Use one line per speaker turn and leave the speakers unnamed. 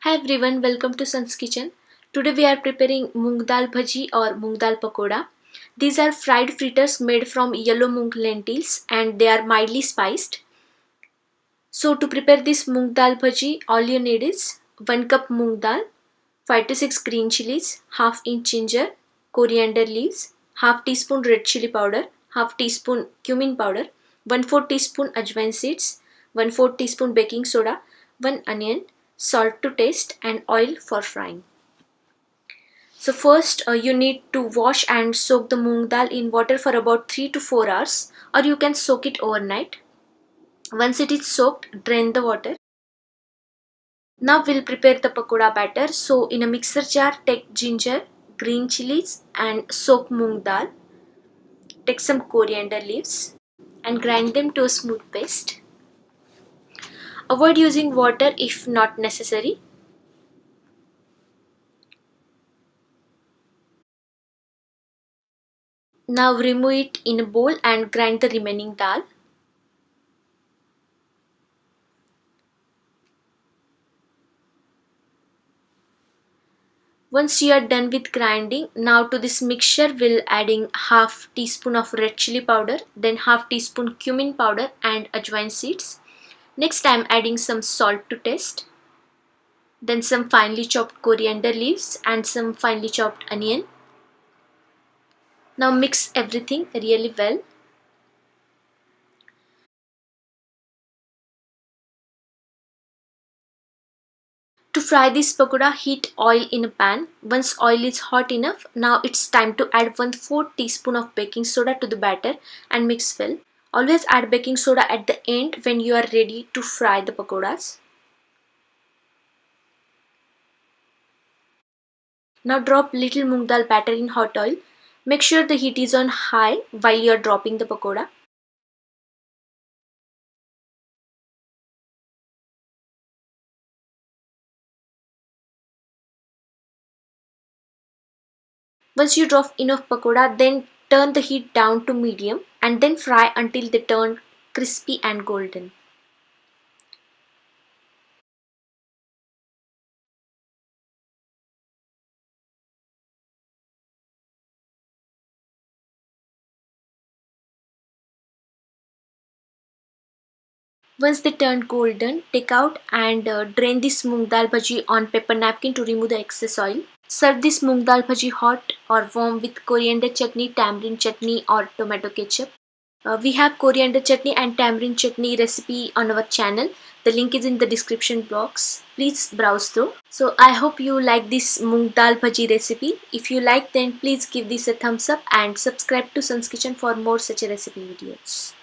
Hi everyone, welcome to Sant's Kitchen. Today we are preparing Moong Dal Bhaji or Moong Dal Pakoda. These are fried fritters made from yellow Mung lentils and they are mildly spiced. So to prepare this Moong Dal Bhaji, all you need is 1 cup Moong Dal, 5 to 6 green chillies, half inch ginger, coriander leaves, half teaspoon red chili powder, half teaspoon cumin powder, 1/4 teaspoon ajwain seeds, 1/4 teaspoon baking soda, 1 onion, salt to taste and oil for frying. So first you need to wash and soak the moong dal in water for about 3 to 4 hours, or you can soak it overnight. Once it is soaked, drain the water. Now we'll prepare the pakoda batter. So in a mixer jar, take ginger, green chilies and soak moong dal. Take some coriander leaves and grind them to a smooth paste. Avoid using water if not necessary. Now remove it in a bowl and grind the remaining dal. Once you are done with grinding, now to this mixture we'll adding half teaspoon of red chili powder, then half teaspoon cumin powder and ajwain seeds. Next I'm adding some salt to taste, then some finely chopped coriander leaves and some finely chopped onion. Now mix everything really well. To fry this pakoda, heat oil in a pan. Once oil is hot enough, now it's time to add 1/4 teaspoon of baking soda to the batter and mix well. Always add baking soda at the end when you are ready to fry the pakodas. Now drop little moong dal batter in hot oil. Make sure the heat is on high while you are dropping the pakoda. Once you drop enough pakoda, then turn the heat down to medium and then fry until they turn crispy and golden. Once they turn golden, take out and drain this moong dal bhaji on paper napkin to remove the excess oil. Serve this moong dal bhaji hot or warm with coriander chutney, tamarind chutney or tomato ketchup. We have coriander chutney and tamarind chutney recipe on our channel. The link is in the description box. Please browse through. So I hope you like this moong dal bhaji recipe. If you like, then please give this a thumbs up and subscribe to Sun's Kitchen for more such recipe videos.